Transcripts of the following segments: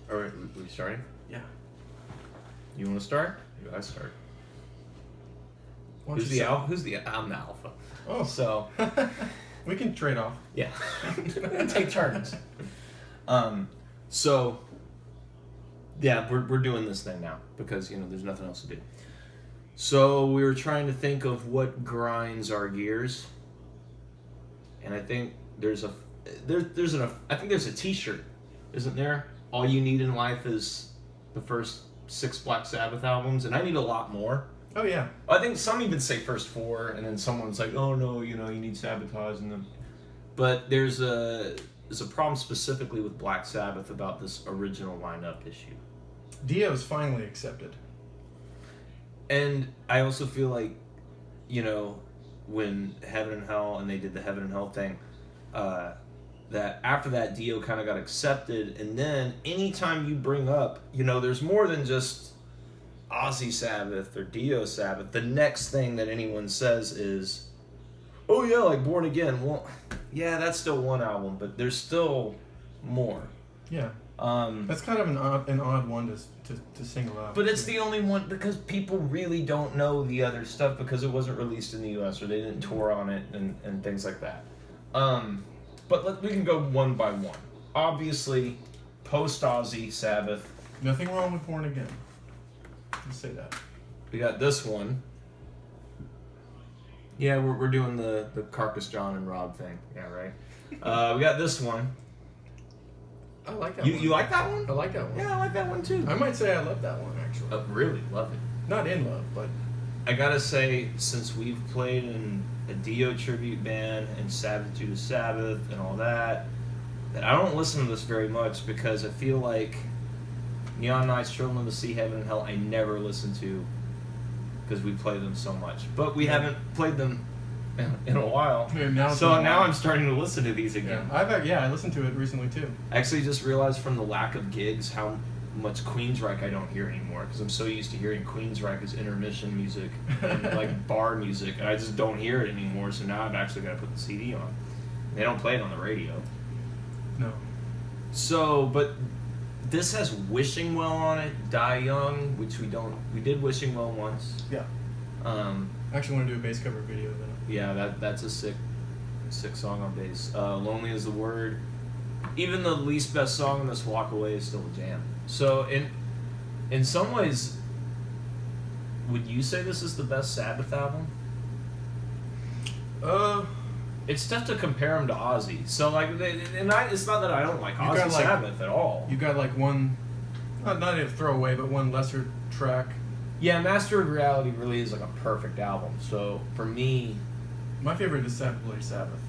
Are we starting? Yeah. You want to start? I start. Why don't Who's you the start? alpha? Who's the? I'm the alpha. Oh. So We can trade off. yeah, take turns. So yeah, we're doing this thing now because there's nothing else to do. So we were trying to think of what grinds our gears, and I think there's a T-shirt, isn't there? All you need in life is the first 6 Black Sabbath albums, and I need a lot more. Oh yeah. I think some even say first 4, and then someone's like, "Oh no, you need Sabotage in them." But there's a problem specifically with Black Sabbath about this original lineup issue. Dio's finally accepted. And I also feel like, when Heaven and Hell, and they did the Heaven and Hell thing, that after that Dio kind of got accepted, and then anytime you bring up, there's more than just Ozzy Sabbath or Dio Sabbath. The next thing that anyone says is, "Oh yeah, like Born Again." Well, yeah, that's still one album, but there's still more. Yeah. That's kind of an odd one to single out. But it's the only one because people really don't know the other stuff because it wasn't released in the U.S. or they didn't tour on it and things like that. But we can go one by one. Obviously, post-Ozzy Sabbath. Nothing wrong with Born Again. Let's say that. We got this one. Yeah, we're doing the Carcass John and Rob thing. Yeah, right. We got this one. I like that one. You like that one? I like that one. Yeah, I like that one too. I might say I love that one, actually. Really love it. Not in love, but... I gotta say, since we've played in a Dio tribute band and Sabbath to Sabbath and all that I don't listen to this very much because I feel like Neon Nights, Children of the Sea, Heaven and Hell, I never listen to because we play them so much. But we haven't played them in a while. Yeah, now I'm starting to listen to these again. Yeah, I listened to it recently too. I actually just realized from the lack of gigs how much Queensryche I don't hear anymore because I'm so used to hearing Queensryche as intermission music and like bar music, and I just don't hear it anymore. So now I've actually got to put the CD on. They don't play it on the radio. No. So, but this has Wishing Well on it, Die Young, which we did Wishing Well once. Yeah. I actually want to do a bass cover video of it. Yeah, that's a sick song on bass. Lonely is the Word. Even the least best song in this, Walk Away, is still a jam. So in some ways, would you say this is the best Sabbath album? It's tough to compare them to Ozzy. So it's not that I don't like Ozzy Sabbath at all. You got like one, not a throwaway, but one lesser track. Yeah, Master of Reality really is like a perfect album. So for me, my favorite is Sabbath Bloody Sabbath.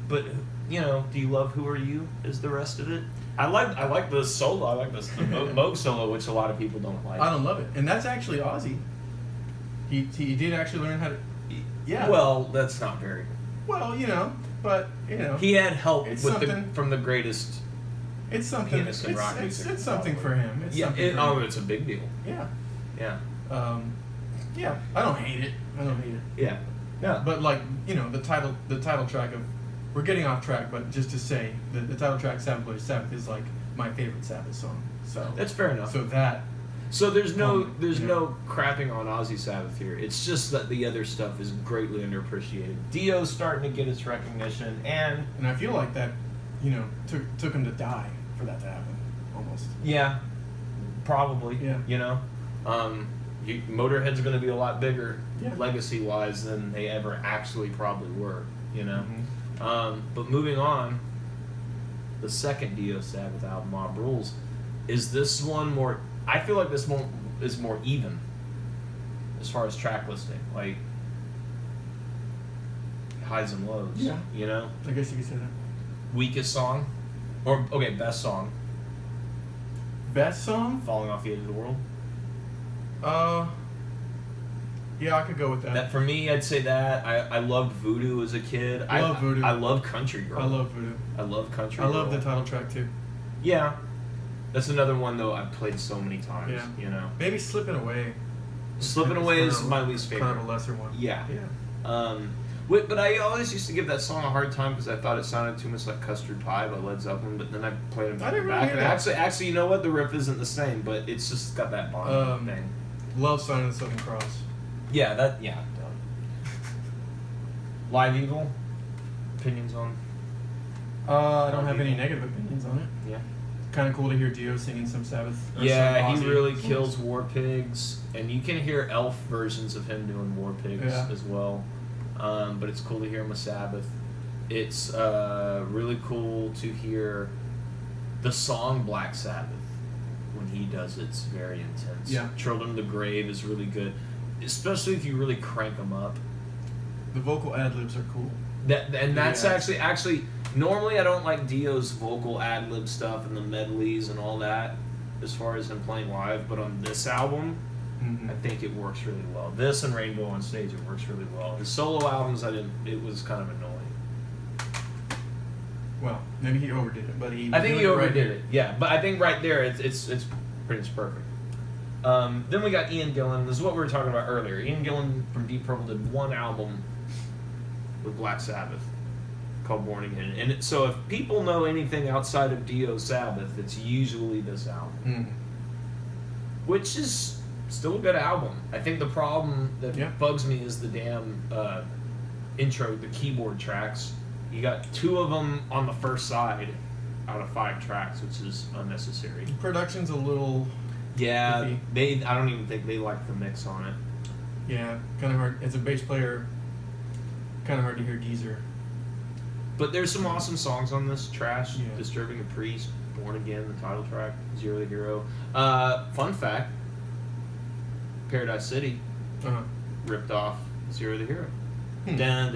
But do you love Who Are You? Is the rest of it? I like the solo. I like the Moog solo, which a lot of people don't like. I don't love it, and that's actually Ozzy. He did actually learn how to. Yeah. Well, that's not very. Well, but he had help with from the greatest. It's something. Pianist in rock music, it's something for him. It's it's a big deal. Yeah. Yeah. Yeah. I don't hate it. Yeah. Yeah. But the title track of. We're getting off track, but just to say, the title track, Sabbath Bloody Sabbath, is like my favorite Sabbath song. So that's fair enough. So there's no crapping on Ozzy Sabbath here. It's just that the other stuff is greatly underappreciated. Dio's starting to get its recognition, and I feel like that, took him to die for that to happen, almost. Yeah, probably. Yeah. Motorhead's going to be a lot bigger, yeah, legacy-wise, than they ever actually probably were. Mm-hmm. But moving on, the second Dio Sabbath album, Mob Rules, is this one more... I feel like this one is more even as far as track listing. Like, highs and lows. Yeah. I guess you could say that. Weakest song? Best song. Best song? Falling Off the Edge of the World. Yeah, I could go with that. That for me, I'd say that. I loved Voodoo as a kid. I love Voodoo. I love Country Girl. I love Voodoo. I love Country Girl. I love the title track too. Yeah. That's another one, though, I've played so many times. Yeah. Maybe Slipping Away. Slipping Away is my least favorite. Kind of a lesser one. Yeah. Yeah. But I always used to give that song a hard time because I thought it sounded too much like Custard Pie by Led Zeppelin. But then I played it back. I didn't really hear that. Actually, you know what? The riff isn't the same, but it's just got that bond thing. Love Sign of the Southern Cross. Yeah. Live Evil. Opinions on? I don't have any negative opinions on it. Yeah. Kind of cool to hear Dio singing some Sabbath. Yeah, some he Ozzy really songs. kills War Pigs, and you can hear Elf versions of him doing War Pigs as well. But it's cool to hear him with Sabbath. It's really cool to hear the song Black Sabbath when he does it. It's very intense. Yeah. Children of the Grave is really good, especially if you really crank them up. The vocal ad-libs are cool. That's actually normally I don't like Dio's vocal ad-lib stuff and the medleys and all that as far as him playing live, but on this album I think it works really well. This and Rainbow on Stage, it works really well. His solo albums it was kind of annoying. Well, maybe he overdid it, but I think he overdid it. Yeah, but I think right there it's pretty much perfect. Then we got Ian Gillan. This is what we were talking about earlier. Ian Gillan from Deep Purple did one album with Black Sabbath called Born Again. And so if people know anything outside of Dio's Sabbath, it's usually this album. Which is still a good album. I think the problem that bugs me is the damn intro, the keyboard tracks. You got 2 of them on the first side out of 5 tracks, which is unnecessary. Production's a little... Yeah, I don't even think they like the mix on it. Yeah, kind of hard. As a bass player, kind of hard to hear Geezer. But there's some awesome songs on this. Trash, Disturbing a Priest, Born Again, the title track, Zero the Hero. Fun fact, Paradise City ripped off Zero the Hero. Yeah,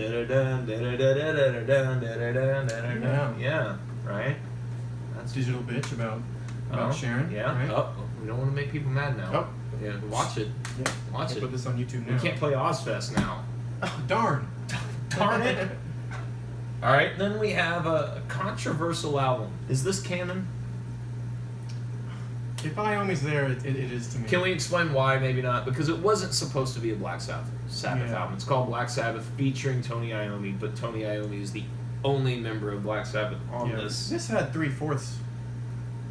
right? That's Digital Bitch about Sharon. Yeah. Right? Oh, we don't want to make people mad now. Oh. Yeah, watch it. Yeah. Watch I'll it. put this on YouTube now. We can't play Ozfest now. Oh, darn. Darn it. All right, then we have a controversial album. Is this canon? If Iomi's there, it is to me. Can we explain why? Maybe not, because it wasn't supposed to be a Black Sabbath album. It's called Black Sabbath featuring Tony Iommi, but Tony Iommi is the only member of Black Sabbath on this. This had 3/4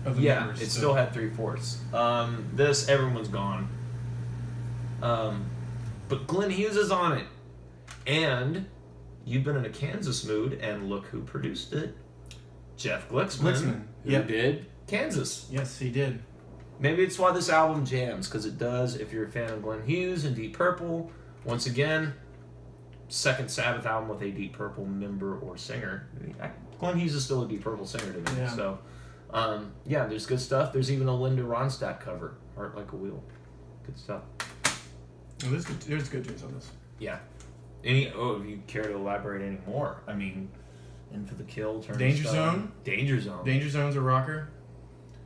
of the members. It still had 3/4. This, everyone's gone. But Glenn Hughes is on it. And you've been in a Kansas mood, and look who produced it. Jeff Glicksman. Who did Kansas. Yes, he did. Maybe it's why this album jams, because it does. If you're a fan of Glenn Hughes and Deep Purple, once again, second Sabbath album with a Deep Purple member or singer. Glenn Hughes is still a Deep Purple singer to me. Yeah. So, there's good stuff. There's even a Linda Ronstadt cover, Heart Like a Wheel. Good stuff. Well, there's good tunes on this. Yeah. If you care to elaborate any more, I mean, In for the Kill, Danger Zone. Danger Zone. Danger Zone's a rocker.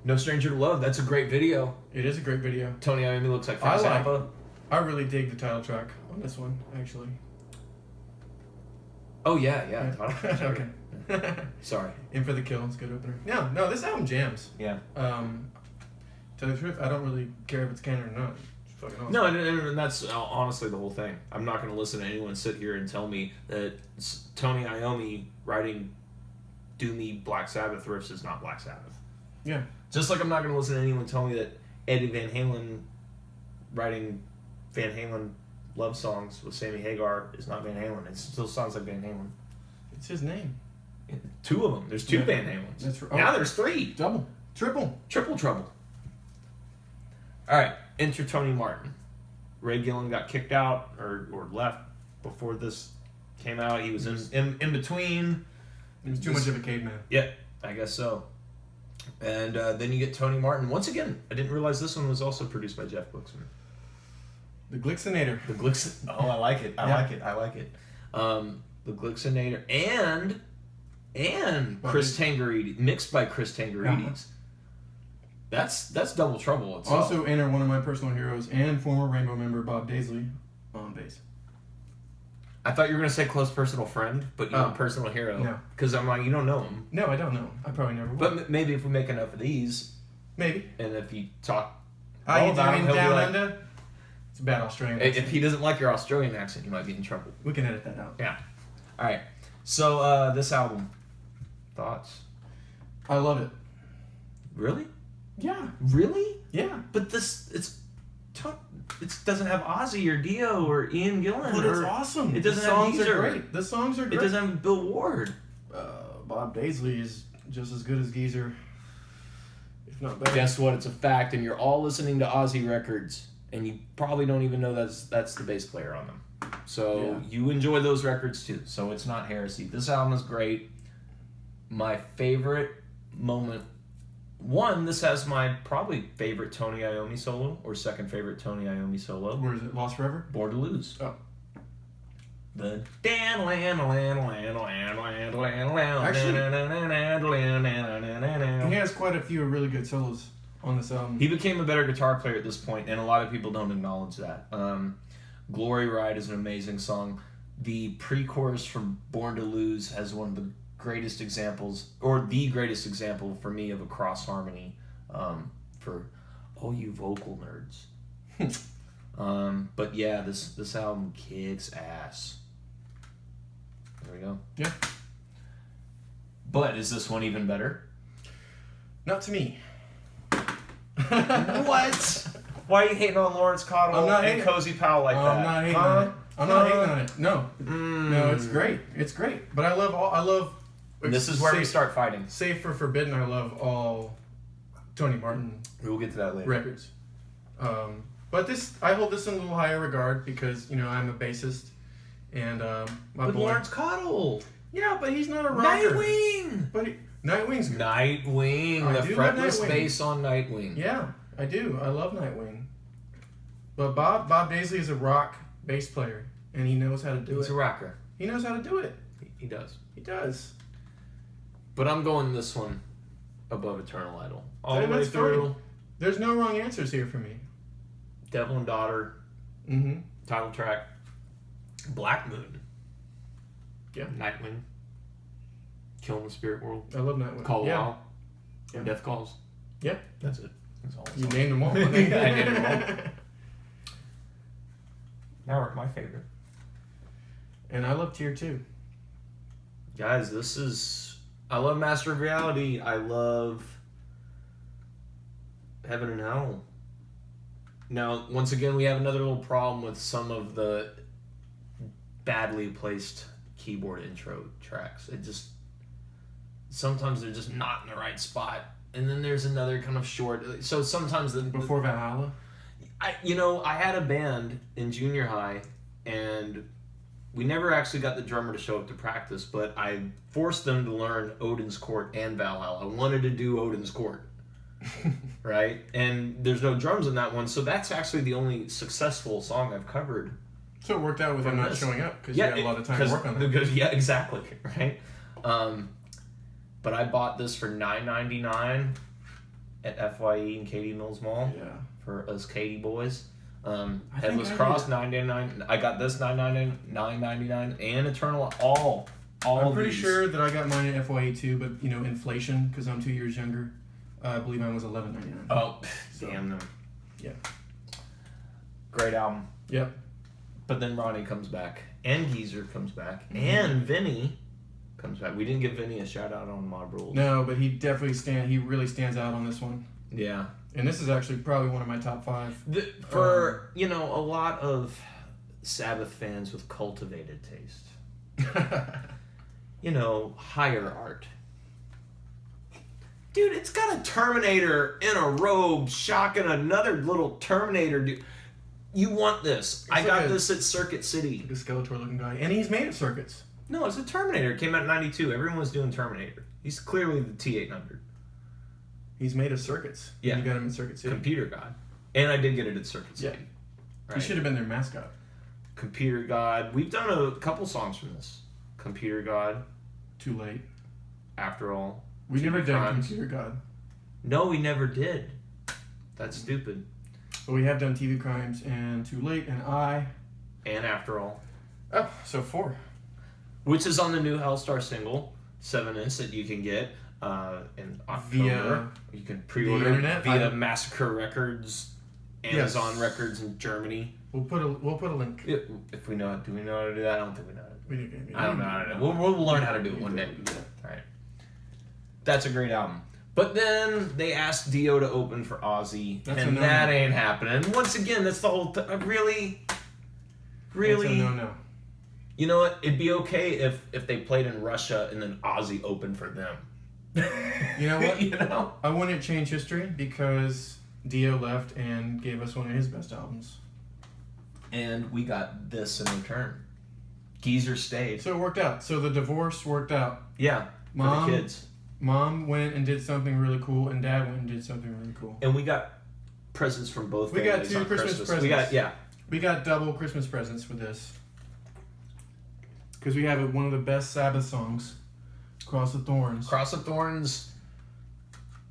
No Stranger to Love. That's a great video. It is a great video. Tony Iommi looks like Frank Zappa. I really dig the title track on this one, actually. Oh, yeah. Okay. Sorry. In for the Kill. It's a good opener. No, this album jams. Yeah. Tell you the truth, I don't really care if it's canon or not. It's fucking awesome. No, and that's honestly the whole thing. I'm not going to listen to anyone sit here and tell me that Tony Iommi writing doomy Black Sabbath riffs is not Black Sabbath. Yeah. Just like I'm not going to listen to anyone tell me that Eddie Van Halen writing Van Halen love songs with Sammy Hagar is not Van Halen. It still sounds like Van Halen. It's his name. 2 of them. There's 2 Van Halens. That's right. Now there's 3. Double. Triple. Triple trouble. All right. Enter Tony Martin. Ray Gillen got kicked out or left before this came out. He was in between. He was too much of a caveman. Yeah, I guess so. And then you get Tony Martin. Once again, I didn't realize this one was also produced by Jeff Glicksman. The Glicksinator. The Glix. Oh, I like it. I like it. The Glicksinator and Chris Tangarides, mixed by Chris Tangarides. That's double trouble itself. Also enter one of my personal heroes and former Rainbow member Bob Daisley on bass. I thought you were going to say close personal friend, but you're a personal hero. No. Because I'm like, you don't know him. No, I don't know. I probably never will. But maybe if we make enough of these. Maybe. And if you talk How you about him, doing he'll be down like, under? It's a bad Australian if accent. he doesn't like your Australian accent, you might be in trouble. We can edit that out. Yeah. All right. So this album, thoughts? I love it. Really? Yeah. Really? Yeah. But it doesn't have Ozzy or Dio or Ian Gillan. But it's awesome. It doesn't the have songs Geezer. are great. The songs are great. It doesn't have Bill Ward. Bob Daisley is just as good as Geezer, if not better. Guess what? It's a fact, and you're all listening to Ozzy records, and you probably don't even know that's the bass player on them. So you enjoy those records too. So it's not heresy. This album is great. My favorite moment. One, this has my probably favorite Tony Iommi solo, or second favorite Tony Iommi solo. Where is it? Lost Forever? Born to Lose. Oh. The He has quite a few really good solos on this album. He became a better guitar player at this point, and a lot of people don't acknowledge that. Glory Ride is an amazing song. The pre-chorus from Born to Lose has one of the greatest examples, or the greatest example for me, of a cross harmony for all you vocal nerds. But yeah, this album kicks ass. There we go. Yeah. But is this one even better? Not to me. What? Why are you hating on Lawrence Cottle and Cozy Powell like that? I'm not hating on it. I'm not hating on it. No. No, it's great. It's great. But I love this is where we start fighting. Save for Forbidden, I love all Tony Martin We'll get to that later. records. But I hold this in a little higher regard because, I'm a bassist. And my boy... Lawrence Cottle! Yeah, but he's not a rocker. Nightwing! But Nightwing's good. Nightwing! I The do love fretless Nightwing. bass on Nightwing. Yeah, I do. I love Nightwing. But Bob Daisley is a rock bass player, and he knows how to do it. He's a rocker. He knows how to do it. He does. He does. But I'm going this one above Eternal Idol. All And the way that's through. fine. There's no wrong answers here for me. Devil and Daughter. Mm-hmm. Title track. Black Moon. Yeah. Nightwing. Killing the Spirit World. I love Nightwing. Call yeah. Wow. Yeah. Death Calls. Yeah. That's it. That's all. You named them all. I named them all. Now we're at my favorite. And I love Tier 2. Guys, I love Master of Reality. I love Heaven and Hell. Now, once again, we have another little problem with some of the badly placed keyboard intro tracks. Sometimes they're just not in the right spot. And then there's another kind of short. So sometimes Before Valhalla? I had a band in junior high, and we never actually got the drummer to show up to practice, but I forced them to learn Odin's Court and Valhalla. I wanted to do Odin's Court, right? And there's no drums in that one, so that's actually the only successful song I've covered. So it worked out with him not showing up, because you had a lot of time to work on that. Yeah, exactly, right? But I bought this for $9.99 at FYE in Katy Mills Mall. Yeah. For us Katy boys. I Headless think I Cross, did. $9.99. I got this $9.99, and Eternal, all I'm pretty these. sure that I got mine at FYE too, but inflation, because I'm 2 years younger, I believe mine was $11.99. Oh, So, damn them. Yeah. Great album. Yep. But then Ronnie comes back, and Geezer comes back, and Vinny comes back. We didn't give Vinny a shout out on Mob Rules. No, but he definitely he really stands out on this one. Yeah. And this is actually probably one of my top 5. For a lot of Sabbath fans with cultivated taste. Higher art. Dude, it's got a Terminator in a robe shocking another little Terminator dude. You want this. I got this at Circuit City. The Skeletor looking guy. And he's made of circuits. No, it's a Terminator. It came out in 92. Everyone was doing Terminator. He's clearly the T-800. He's made of circuits. Yeah. You got him in Circuit City. Computer God. And I did get it at Circuit City. Yeah. He should have been their mascot. Computer God. We've done a couple songs from this. Computer God. Too late. After All. We never did Crimes. Computer God. No, we never did. That's stupid. But we have done TV Crimes and Too Late and And After All. Oh, so 4. Which is on the new Hellstar single, 7-inch, that you can get in October. You can pre-order the internet? via Massacre Records, Amazon Records in Germany. We'll put a link. If we know, do we know how to do that? I don't think we know how to do We it. I don't know how to do it. We'll learn how to do it one day. All right. That's a great album. But then they asked Dio to open for Ozzy, and that ain't happening. And once again, that's the whole really. That's a no. You know what? It'd be okay if they played in Russia and then Ozzy opened for them. You know what? You know? I wouldn't change history because Dio left and gave us one of his best albums. And we got this in return. Geezer stayed. So it worked out. So the divorce worked out. Yeah, for the kids. Mom went and did something really cool, and Dad went and did something really cool. And we got presents from both families. We got 2 Christmas presents. We got double Christmas presents for this. Because we have one of the best Sabbath songs, Cross of Thorns. Cross of Thorns,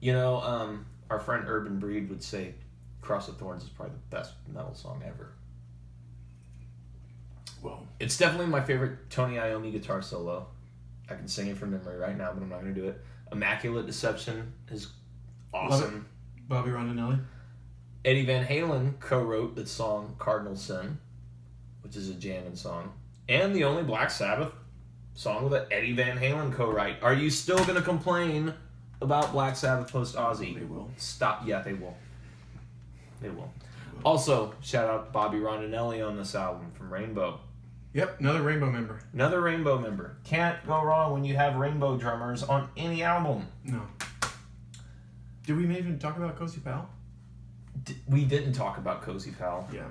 you know, our friend Urban Breed would say Cross of Thorns is probably the best metal song ever. Well, it's definitely my favorite Tony Iommi guitar solo. I can sing it from memory right now, but I'm not going to do it. Immaculate Deception is awesome. Bobby Rondinelli. Eddie Van Halen co-wrote the song Cardinal Sin, which is a jamming song. And the only Black Sabbath song with an Eddie Van Halen co-write. Are you still going to complain about Black Sabbath post-Ozzy? They will. Stop. Yeah, they will. They will. Also, shout out Bobby Rondinelli on this album from Rainbow. Yep, another Rainbow member. Another Rainbow member. Can't go wrong when you have Rainbow drummers on any album. No. Did we even talk about Cozy Pal? We didn't talk about Cozy Pal. Yeah.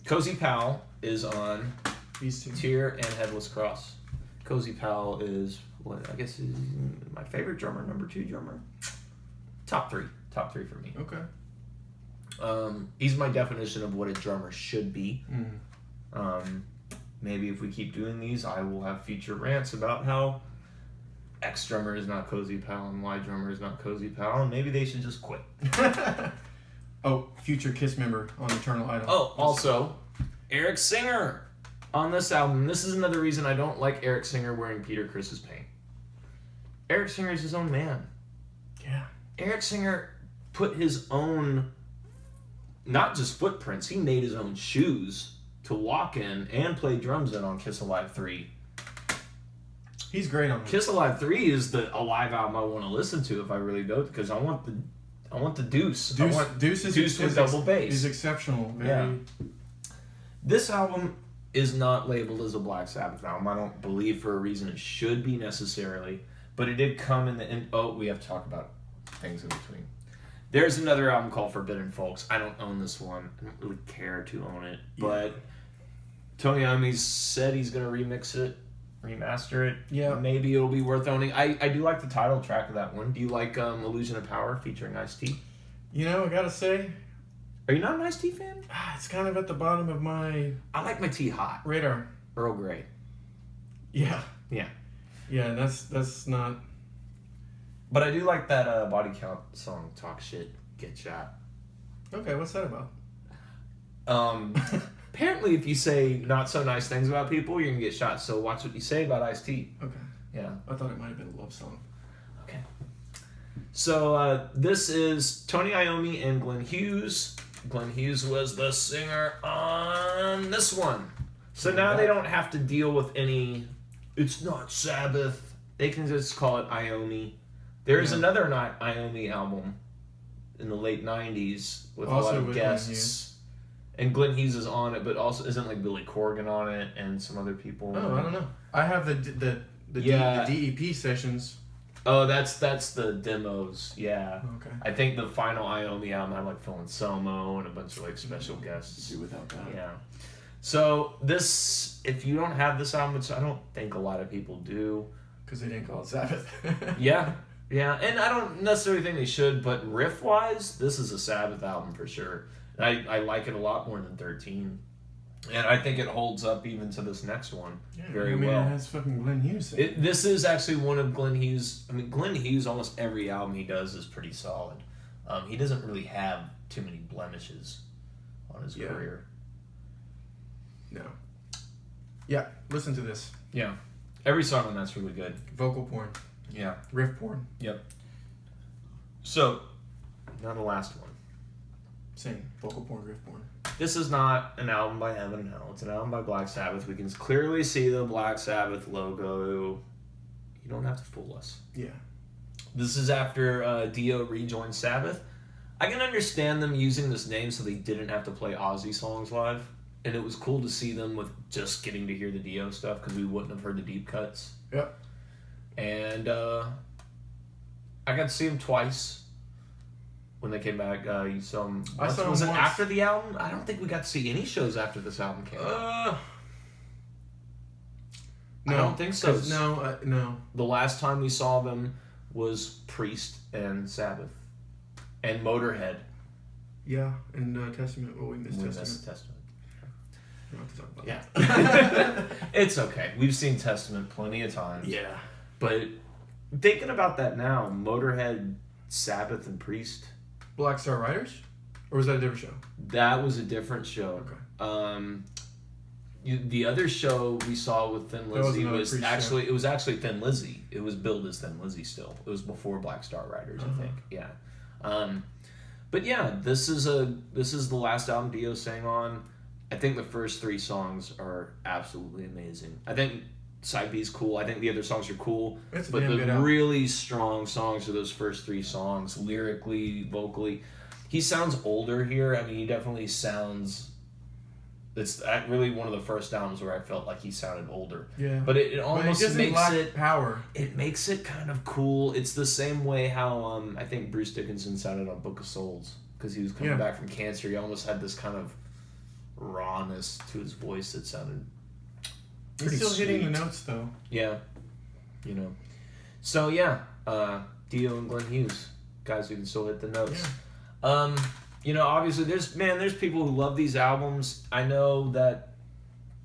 Cozy Pal is on These 2. Tear and Headless Cross. Cozy Pal is what I guess is my favorite drummer, number 2 drummer. Top 3 for me. Okay. He's my definition of what a drummer should be. Mm. Maybe if we keep doing these, I will have future rants about how X drummer is not Cozy Pal and Y drummer is not Cozy Pal, and maybe they should just quit. Oh, future Kiss member on Eternal Idol. Oh, also, Eric Singer on this album. This is another reason I don't like Eric Singer wearing Peter Criss's paint. Eric Singer is his own man. Yeah. Eric Singer put his own, not just footprints, he made his own shoes to walk in and play drums in on Kiss Alive 3. He's great on Kiss Alive 3 is the Alive album I want to listen to if I really go, because I want the Deuce. Deuce with double bass. He's exceptional. Yeah. This album is not labeled as a Black Sabbath album. I don't believe for a reason it should be necessarily, but it did come in the end. Oh, we have to talk about things in between. There's another album called Forbidden Folks. I don't own this one. I don't really care to own it, but Tony Iommi said he's going to remix it, remaster it. Yeah. Maybe it'll be worth owning. I do like the title track of that one. Do you like Illusion of Power featuring Ice-T? You know, I gotta say, are you not an Ice-T fan? It's kind of at the bottom of my... I like my tea hot. radar. Earl Grey. Yeah. Yeah. Yeah, that's not... But I do like that Body Count song, Talk Shit, Get Shot. Okay, what's that about? Apparently if you say not so nice things about people, you're going to get shot. So watch what you say about Ice-T. Okay. Yeah. I thought it might have been a love song. Okay. So this is Tony Iommi and Glenn Hughes. Glenn Hughes was the singer on this one. So now they don't have to deal with any, it's not Sabbath. They can just call it Iommi. There's another Iommi album in the late 90s with also a lot of guests. And Glenn Hughes is on it, but also isn't like Billy Corgan on it and some other people. Oh, I don't know. I have the DEP sessions. Oh, that's the demos. Yeah. Okay. I think the final Iommi album had like Phil Anselmo and a bunch of like special guests. Do without that. Yeah. So this, if you don't have this album, which I don't think a lot of people do, because they didn't call it Sabbath. Yeah, and I don't necessarily think they should, but riff-wise, this is a Sabbath album for sure. And I like it a lot more than 13. And I think it holds up even to this next one very well. It has fucking Glenn Hughes. This is actually one of Glenn Hughes. I mean, Glenn Hughes, almost every album he does is pretty solid. He doesn't really have too many blemishes on his career. No. Yeah, listen to this. Yeah. Every song on that's really good. Vocal porn. Yeah. Riff porn. Yep. So, now the last one. Same. Vocal porn, riff porn. This is not an album by Heaven and Hell. It's an album by Black Sabbath. We can clearly see the Black Sabbath logo. You don't have to fool us. Yeah. This is after Dio rejoined Sabbath. I can understand them using this name so they didn't have to play Ozzy songs live. And it was cool to see them with just getting to hear the Dio stuff because we wouldn't have heard the deep cuts. Yep. And I got to see them twice when they came back. You saw them. I saw them was it once. after the album? I don't think we got to see any shows after this album came out. No, I don't think so. No. The last time we saw them was Priest and Sabbath. And Motorhead. Yeah, and Testament. Well, we missed Testament. Testament. We don't have to talk about Yeah. It's okay. We've seen Testament plenty of times. Yeah. But thinking about that now, Motorhead, Sabbath, and Priest. Black Star Riders? Or was that a different show? That was a different show. Okay. The other show we saw with Thin Lizzy was actually show. it was actually Thin Lizzy. It was billed as Thin Lizzy still. It was before Black Star Riders, I think. Yeah. But yeah, this is the last album Dio sang on. I think the first 3 songs are absolutely amazing. I think Side B is cool. I think the other songs are cool. It's a but damn the good album. really strong songs are those first 3 songs, lyrically, vocally. He sounds older here. I mean, he definitely sounds. It's really one of the first albums where I felt like he sounded older. Yeah. But it almost makes it power. It makes it kind of cool. It's the same way how I think Bruce Dickinson sounded on Book of Souls because he was coming back from cancer. He almost had this kind of rawness to his voice that sounded pretty He's still hitting sweet. the notes though. Yeah, So yeah, Dio and Glenn Hughes, guys who can still hit the notes. Yeah. Obviously there's people who love these albums. I know that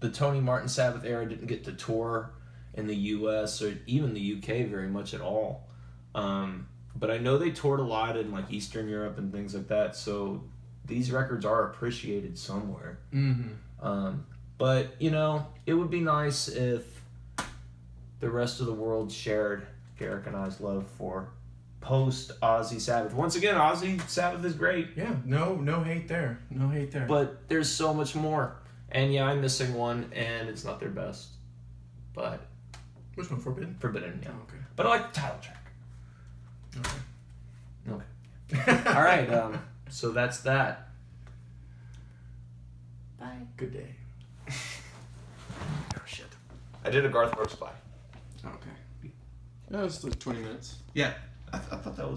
the Tony Martin Sabbath era didn't get to tour in the U.S. or even the U.K. very much at all. But I know they toured a lot in like Eastern Europe and things like that. So these records are appreciated somewhere. Mm-hmm. But it would be nice if the rest of the world shared Garrick and I's love for post Ozzy Sabbath. Once again, Ozzy Sabbath is great. Yeah, no hate there. No hate there. But there's so much more. And yeah, I'm missing one, and it's not their best. But Which one? Forbidden? Forbidden, yeah. Oh, okay. But I like the title track. Okay. All right, so that's that. Bye. Good day. Oh, shit. I did a Garth Brooks bye. Okay. That was like 20 minutes. Yeah. I thought that was